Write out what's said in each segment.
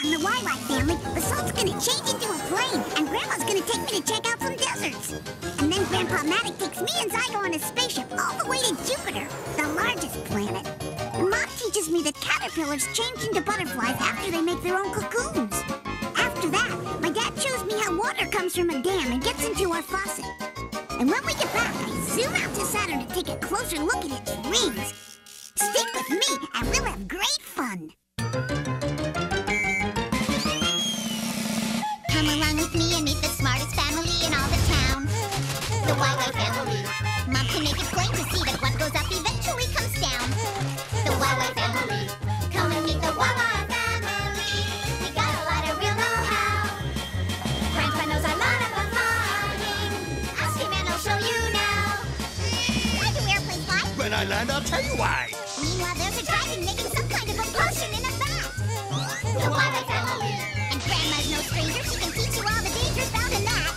I'm the Wai-Wai family, Basalt's gonna change into a plane, and Grandma's gonna take me to check out some deserts. And then Grandpa Matic takes me and Zygo on a spaceship all the way to Jupiter, the largest planet. And Mom teaches me that caterpillars change into butterflies after they make their own cocoons. After that, my dad shows me how water comes from a dam and gets into our faucet. And when we get back, I zoom out to Saturn to take a closer look at its rings. Stick with me, and we'll have great fun. Come along with me and meet the smartest family in all the town. The Wai-Wai family. Mom can make it plain to see that what goes up eventually comes down. The Wai-Wai family. Come and meet the Wai-Wai family. We got a lot of real know-how. Grandpa knows a lot about flying. Ask him and he'll show you now. Why do airplanes fly? When I land, I'll tell you why. Meanwhile, there's a dragon making some kind of a potion in a vat. The Wai-Wai family. And Grandma's no stranger. She can teach you all the dangers found in that.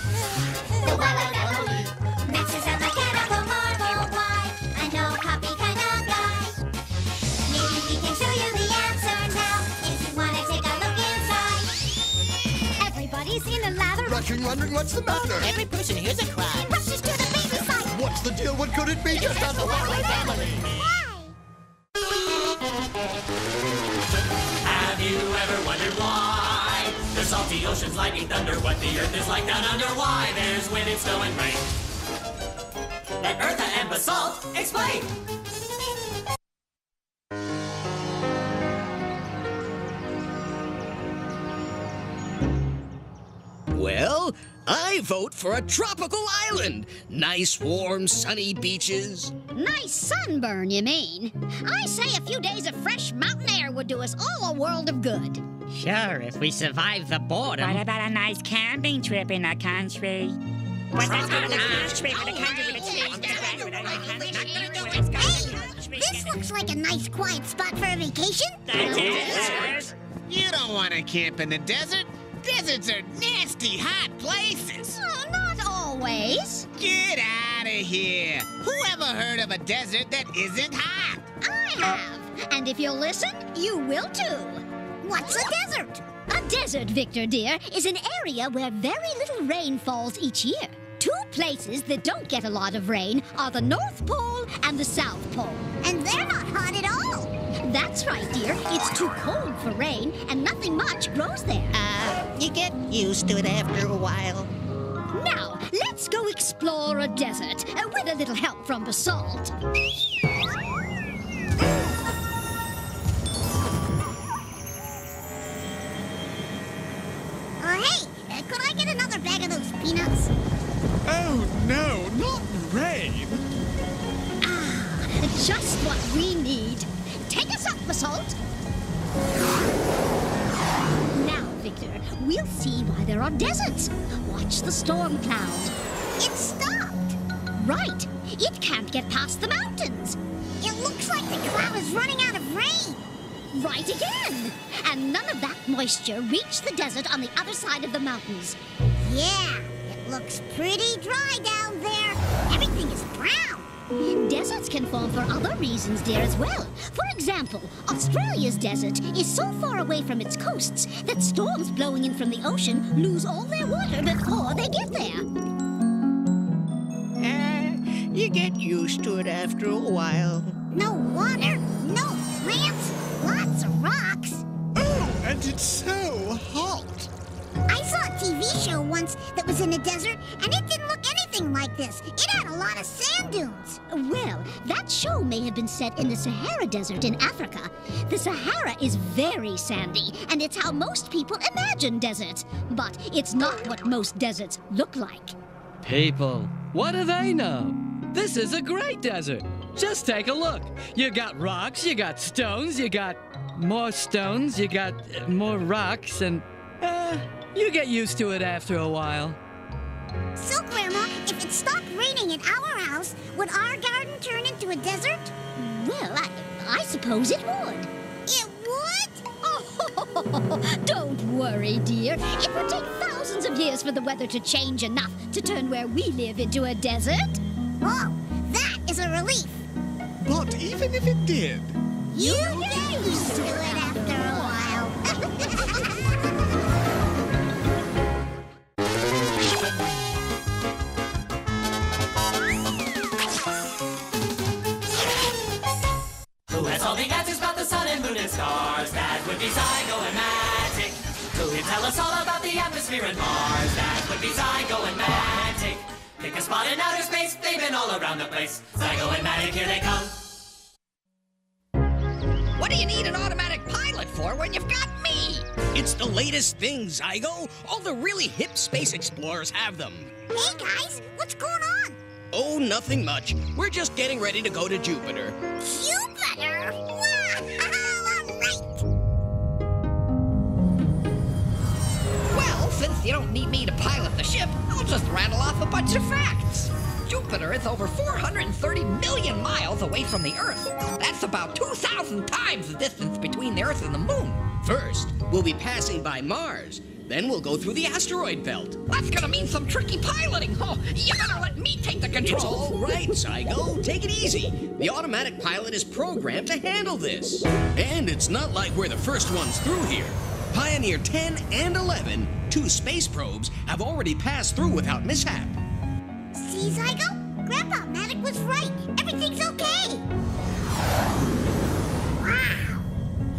The Wai-Wai family. Mixes a mechanical marvel. Why? I know copy kind of guy. Maybe we can show you the answer now. If you want to take a look inside. Everybody's in a lather. Rushing, wondering what's the matter. Every person here's a crime. Rushes to the baby side. What's the deal? What could it be? Just on the Wai-Wai family. Have you ever wondered why the salty ocean's lightning thunder? What the earth is like down under? Why there's wind and snow and rain? Let Eartha and Basalt explain. Well, I vote for a tropical island. Nice, warm, sunny beaches. Nice sunburn, you mean? I say a few days of fresh mountain air would do us all a world of good. Sure, if we survive the boredom. What about a nice camping trip in the country? What's that about a nice trip in the country with a Hey, this looks like a nice quiet spot for a vacation. You don't want to camp in the desert. Deserts are nasty, hot places. Oh, not always. Get out of here. Who ever heard of a desert that isn't hot? I have. And if you'll listen, you will too. What's a desert? A desert, Victor dear, is an area where very little rain falls each year. Two places that don't get a lot of rain are the North Pole and the South Pole. And they're not hot at all. That's right, dear. It's too cold for rain, and nothing much grows there. You get used to it after a while. Now, let's go explore a desert with a little help from Basalt. Hey, could I get another bag of those peanuts? Oh, no, not rain. Just what we need. Take us up, Basalt. Now, Victor, we'll see why there are deserts. Watch the storm cloud. It stopped. Right. It can't get past the mountains. It looks like the cloud is running out of rain. Right again. And none of that moisture reached the desert on the other side of the mountains. Yeah, it looks pretty dry down there. Everything is brown. Deserts can form for other reasons, dear, as well. For example, Australia's desert is so far away from its coasts that storms blowing in from the ocean lose all their water before they get there. You get used to it after a while. No water, no plants, lots of rocks. Oh, and it's so hot. I saw a TV show once that was in a desert, and it didn't look anything like this. It had a lot of sand dunes. Well, that show may have been set in the Sahara Desert in Africa. The Sahara is very sandy, and it's how most people imagine deserts. But it's not what most deserts look like. People, what do they know? This is a great desert. Just take a look. You got rocks, you got stones, you got more stones, you got more rocks, and you get used to it after a while. So, Grandma, if it stopped raining at our house, would our garden turn into a desert? Well, I suppose it would. It would? Oh, don't worry, dear. It would take thousands of years for the weather to change enough to turn where we live into a desert. Oh, that is a relief. But even if it did, You get used to it after a while. Zygo-matic. Who can tell us all about the atmosphere and Mars? That would be Zygo-matic. Pick a spot in outer space, they've been all around the place. Zygo-matic, here they come. What do you need an automatic pilot for when you've got me? It's the latest thing, Zygo. All the really hip space explorers have them. Hey, guys, what's going on? Oh, nothing much. We're just getting ready to go to Jupiter. Jupiter? Wow! All right! Well, since you don't need me to pilot the ship, I'll just rattle off a bunch of facts. Jupiter is over 430 million miles away from the Earth. That's about 2,000 times the distance between the Earth and the Moon. First, we'll be passing by Mars. Then we'll go through the asteroid belt. That's gonna mean some tricky piloting. Oh, you better let me take the It's controls. all right, Zygo. Take it easy. The automatic pilot is programmed to handle this. And it's not like we're the first ones through here. Pioneer 10 and 11, 2 space probes, have already passed through without mishap. See, Zygo? Grandpa Matic was right. Everything's okay. Wow!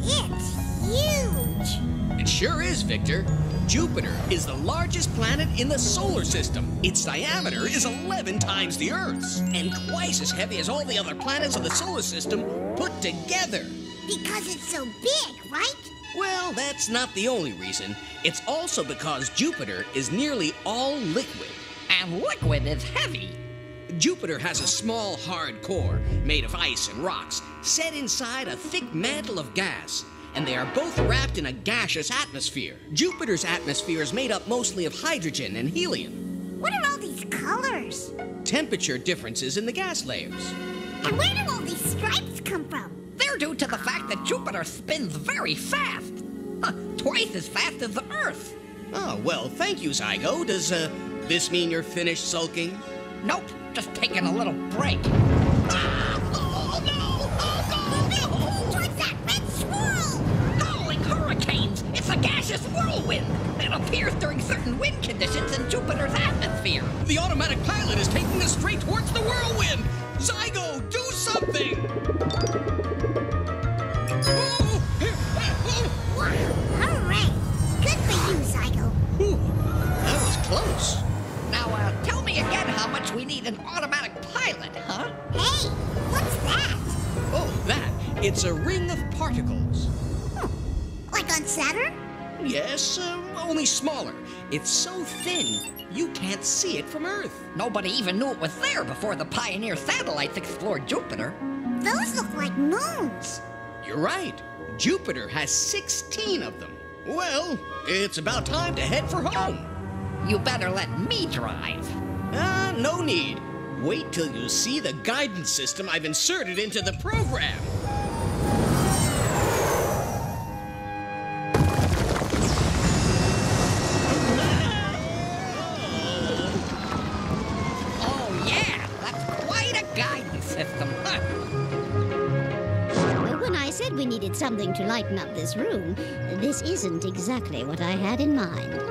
It's huge! It sure is, Victor. Jupiter is the largest planet in the solar system. Its diameter is 11 times the Earth's, and twice as heavy as all the other planets of the solar system put together. Because it's so big, right? Well, that's not the only reason. It's also because Jupiter is nearly all liquid. And liquid is heavy. Jupiter has a small, hard core made of ice and rocks, set inside a thick mantle of gas, and they are both wrapped in a gaseous atmosphere. Jupiter's atmosphere is made up mostly of hydrogen and helium. What are all these colors? Temperature differences in the gas layers. And where do all these stripes come from? They're due to the fact that Jupiter spins very fast. Twice as fast as the Earth. Oh, well, thank you, Zygo. Does this mean you're finished sulking? Nope, just taking a little break. Oh, no! Oh, no! Towards that red swirl! Howling hurricanes! It's a gaseous whirlwind that appears during certain wind conditions in Jupiter's atmosphere. The automatic pilot is taking us straight towards the whirlwind! Zygo, do something! Wow! Hooray! Good for you, Zygo. Whew, that was close. Now, tell me again how much we need an automatic pilot, huh? Hey, what's that? Oh, that. It's a ring of particles. Like on Saturn? Yes, only smaller. It's so thin, you can't see it from Earth. Nobody even knew it was there before the Pioneer satellites explored Jupiter. Those look like moons. You're right. Jupiter has 16 of them. Well, it's about time to head for home. You better let me drive. No need. Wait till you see the guidance system I've inserted into the program. Oh, yeah, that's quite a guidance system, huh? When I said we needed something to lighten up this room, this isn't exactly what I had in mind.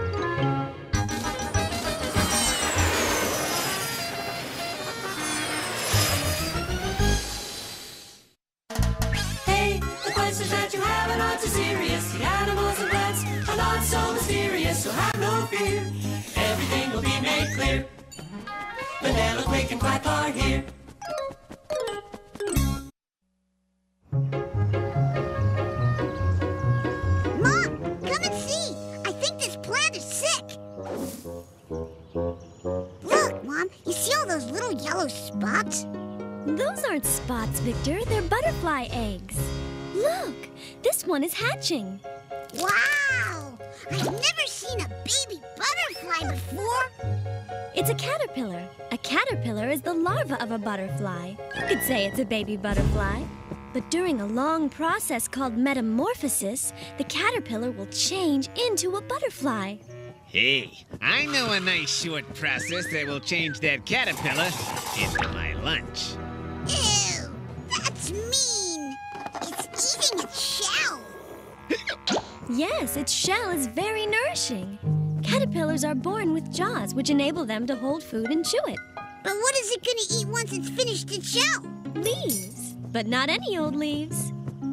Hey, the questions that you have are not too serious. The animals and plants are not so mysterious, so have no fear. Everything will be made clear. Vanilla, Quake, and Quack are here. Mom, come and see. I think this plant is sick. Look, Mom, you see all those little yellow spots? Those aren't spots, Victor. They're butterfly eggs. Look, this one is hatching. Wow! I've never seen a baby butterfly before. It's a caterpillar. A caterpillar is the larva of a butterfly. You could say it's a baby butterfly. But during a long process called metamorphosis, the caterpillar will change into a butterfly. Hey, I know a nice short process that will change that caterpillar into my lunch. Ew, that's mean. It's eating its shell. Yes, its shell is very nourishing. Caterpillars are born with jaws, which enable them to hold food and chew it. But what is it going to eat once it's finished its shell? Leaves. But not any old leaves.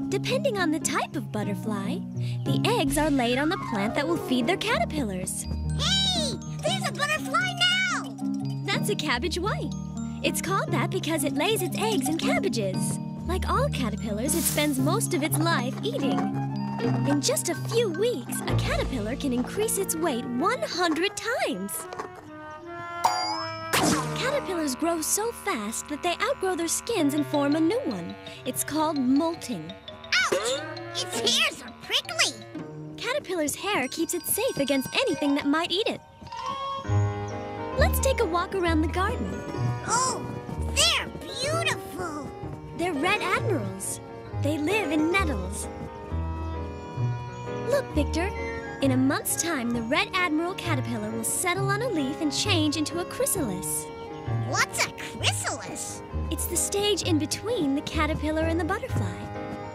Depending on the type of butterfly, the eggs are laid on the plant that will feed their caterpillars. Hey! There's a butterfly now! That's a cabbage white. It's called that because it lays its eggs in cabbages. Like all caterpillars, it spends most of its life eating. In just a few weeks, a caterpillar can increase its weight 100 times. Caterpillars grow so fast that they outgrow their skins and form a new one. It's called molting. Ouch! Its hairs are prickly! Caterpillar's hair keeps it safe against anything that might eat it. Let's take a walk around the garden. Oh, they're beautiful! They're red admirals. They live in nettles. Look, Victor. In a month's time, the red admiral caterpillar will settle on a leaf and change into a chrysalis. What's a chrysalis? It's the stage in between the caterpillar and the butterfly.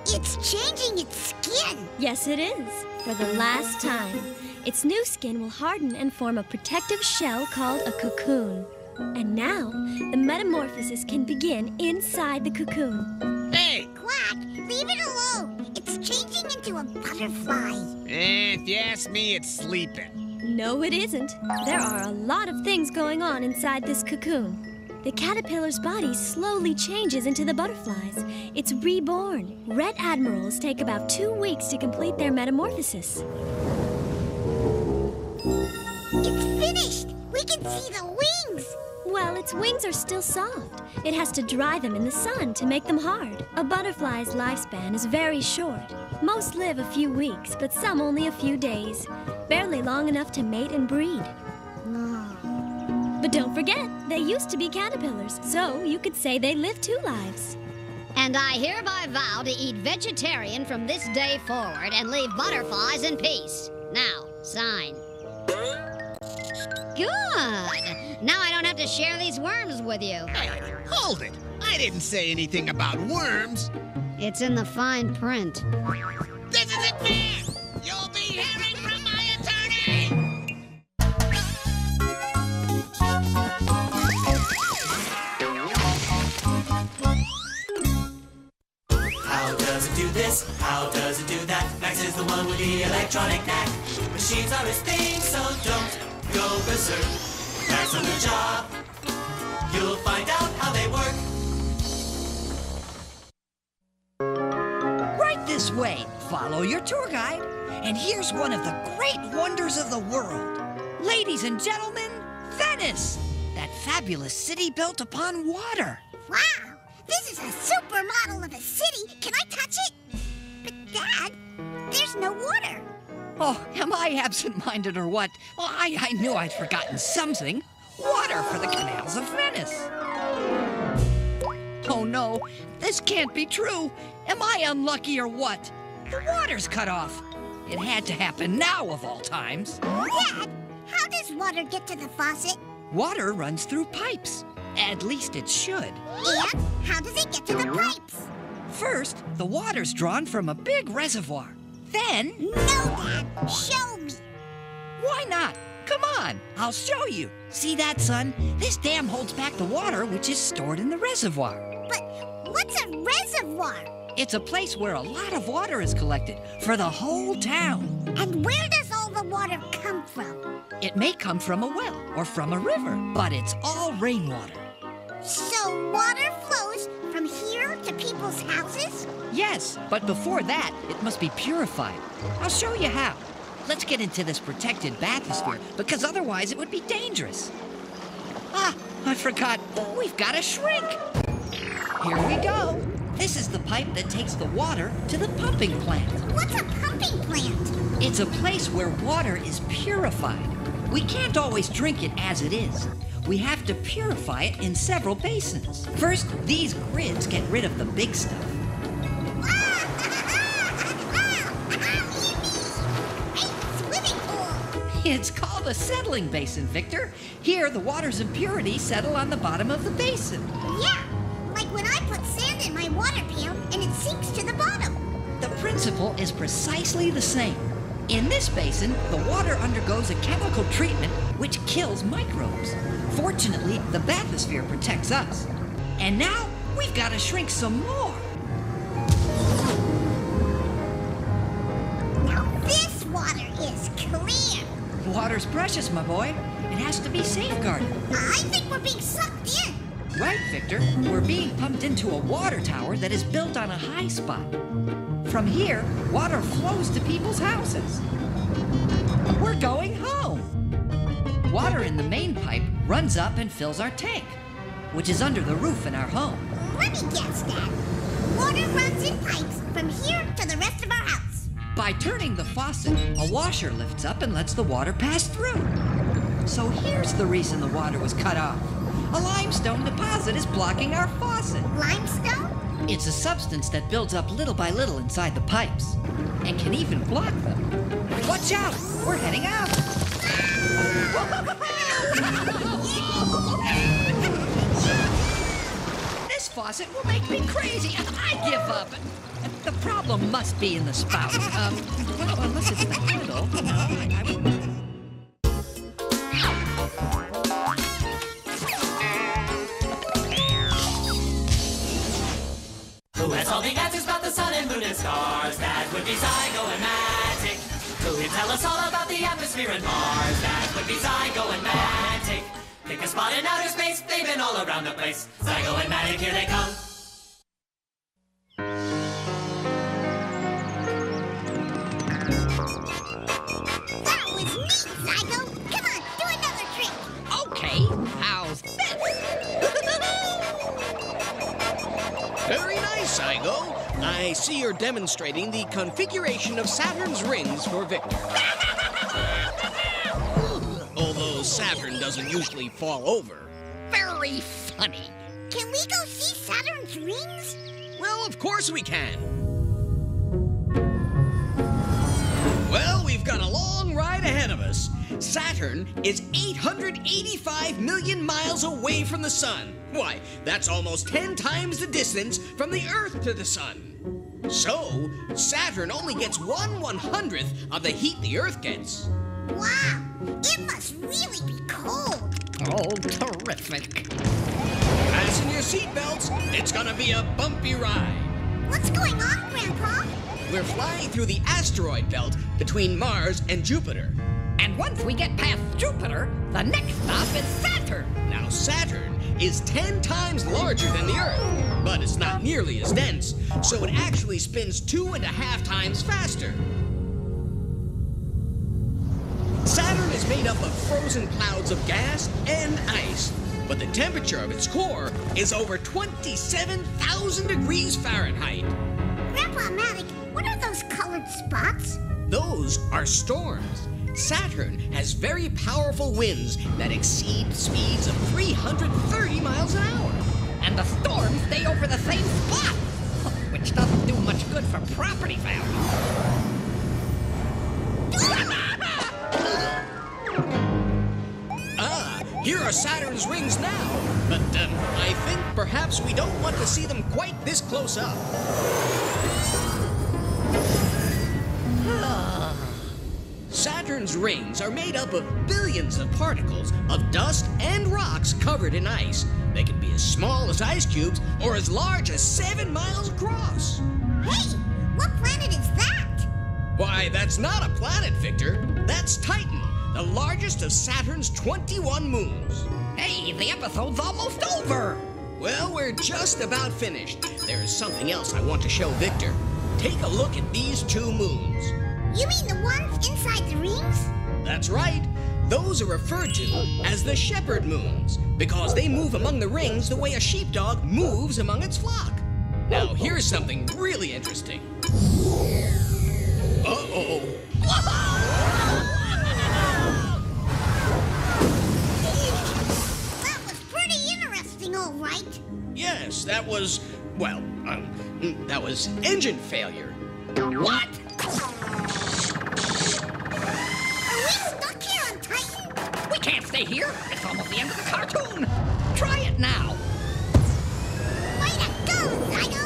It's changing its skin! Yes, it is. For the last time. Its new skin will harden and form a protective shell called a cocoon. And now, the metamorphosis can begin inside the cocoon. Hey! Quack! Leave it alone! It's changing into a butterfly. If you ask me, it's sleeping. No, it isn't. There are a lot of things going on inside this cocoon. The caterpillar's body slowly changes into the butterflies. It's reborn. Red admirals take about 2 weeks to complete their metamorphosis. It's finished! We can see the wings! Well, its wings are still soft. It has to dry them in the sun to make them hard. A butterfly's lifespan is very short. Most live a few weeks, but some only a few days. Barely long enough to mate and breed. But don't forget, they used to be caterpillars, so you could say they lived 2 lives. And I hereby vow to eat vegetarian from this day forward and leave butterflies in peace. Now, sign. Good! Now I don't have to share these worms with you. Hey, hold it! I didn't say anything about worms. It's in the fine print. This isn't fair! You'll be hearing from my attorney! How does it do this? How does it do that? Max is the one with the electronic knack. Machines are his thing, so don't go berserk. Max on the job. You'll find out how they work. Right this way. Follow your tour guide. And here's one of the great wonders of the world. Ladies and gentlemen, Venice! That fabulous city built upon water. Wow! This is a supermodel of a city! Can I touch it? But, Dad, there's no water. Oh, am I absent-minded or what? Well, I knew I'd forgotten something. Water for the canals of Venice. Oh no, this can't be true. Am I unlucky or what? The water's cut off. It had to happen now of all times. Dad, how does water get to the faucet? Water runs through pipes. At least it should. And how does it get to the pipes? First, the water's drawn from a big reservoir. Then... No, Dad. Show me. Why not? Come on, I'll show you. See that, son? This dam holds back the water which is stored in the reservoir. But what's a reservoir? It's a place where a lot of water is collected for the whole town. And where does all the water come from? It may come from a well or from a river, but it's all rainwater. So water flows from here to people's houses? Yes, but before that, it must be purified. I'll show you how. Let's get into this protected bathysphere, because otherwise it would be dangerous. Ah, I forgot. We've got a shrink. Here we go. This is the pipe that takes the water to the pumping plant. What's a pumping plant? It's a place where water is purified. We can't always drink it as it is. We have to purify it in several basins. First, these grids get rid of the big stuff. It's called a settling basin, Victor. Here, the water's impurities settle on the bottom of the basin. Yeah, like when I put sand in my water pail and it sinks to the bottom. The principle is precisely the same. In this basin, the water undergoes a chemical treatment which kills microbes. Fortunately, the bathysphere protects us. And now, we've got to shrink some more. Water's precious, my boy. It has to be safeguarded. I think we're being sucked in. Right, Victor. We're being pumped into a water tower that is built on a high spot. From here, water flows to people's houses. We're going home. Water in the main pipe runs up and fills our tank, which is under the roof in our home. Let me guess, Dad. Water runs in pipes from here to the rest of our house. By turning the faucet, a washer lifts up and lets the water pass through. So here's the reason the water was cut off. A limestone deposit is blocking our faucet. Limestone? It's a substance that builds up little by little inside the pipes and can even block them. Watch out! We're heading out! This faucet will make me crazy. I give up. The problem must be in the spout. Well, unless it's the handle. Who has all the answers about the sun and moon and stars? That would be Zygo and Matic. Who can tell us all about the atmosphere and Mars? That would be Zygo and Matic. Pick a spot in outer space, they've been all around the place. Zygo and Matic, here they come. That was neat, Zygo. Come on, do another trick. Okay, how's this? Very nice, Zygo. I see you're demonstrating the configuration of Saturn's rings for Victor. Although Saturn doesn't usually fall over. Very funny. Can we go see Saturn's rings? Well, of course we can. Well, we've got a long ride ahead of us. Saturn is 885 million miles away from the sun. Why, that's almost 10 times the distance from the Earth to the sun. So, Saturn only gets 1/100th of the heat the Earth gets. Wow, it must really be cold. Oh, terrific. Fasten your seatbelts. It's gonna be a bumpy ride. What's going on, Grandpa? We're flying through the asteroid belt between Mars and Jupiter. And once we get past Jupiter, the next stop is Saturn. Now, Saturn is 10 times larger than the Earth, but it's not nearly as dense, so it actually spins 2.5 times faster. Saturn is made up of frozen clouds of gas and ice, but the temperature of its core is over 27,000 degrees Fahrenheit. Grandpa Matic, what are those colored spots? Those are storms. Saturn has very powerful winds that exceed speeds of 330 miles an hour. And the storms stay over the same spot, which doesn't do much good for property value. Here are Saturn's rings now, but I think perhaps we don't want to see them quite this close up. Saturn's rings are made up of billions of particles of dust and rocks covered in ice. They can be as small as ice cubes or as large as 7 miles across. Hey, what planet is that? Why, that's not a planet, Victor. That's Titan, the largest of Saturn's 21 moons. Hey, the episode's almost over. Well, we're just about finished. There's something else I want to show Victor. Take a look at these 2 moons. You mean the ones inside the rings? That's right. Those are referred to as the shepherd moons because they move among the rings the way a sheepdog moves among its flock. Now, here's something really interesting. Uh-oh. That was pretty interesting, all right. Yes, that was, well, that was engine failure. What? Are we stuck here on Titan? We can't stay here. It's almost the end of the cartoon. Try it now. Way to go, Zygo!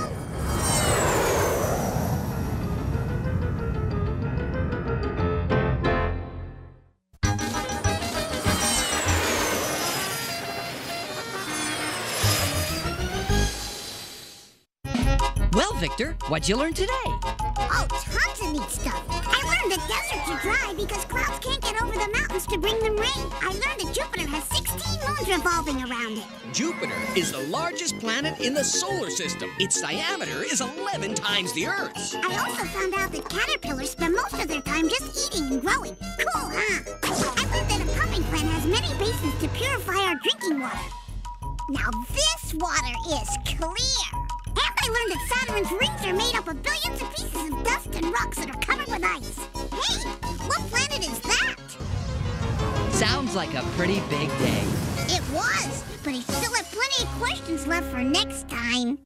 Well, Victor, what'd you learn today? Oh, tons of neat stuff. I learned that deserts are dry because clouds can't get over the mountains to bring them rain. I learned that Jupiter has 16 moons revolving around it. Jupiter is the largest planet in the solar system. Its diameter is 11 times the Earth's. I also found out that caterpillars spend most of their time just eating and growing. Cool, huh? I learned that a pumping plant has many basins to purify our drinking water. Now this water is clear. And I learned that Saturn's rings are made up of billions of pieces of dust and rocks that are covered with ice. Hey, what planet is that? Sounds like a pretty big day. It was, but I still have plenty of questions left for next time.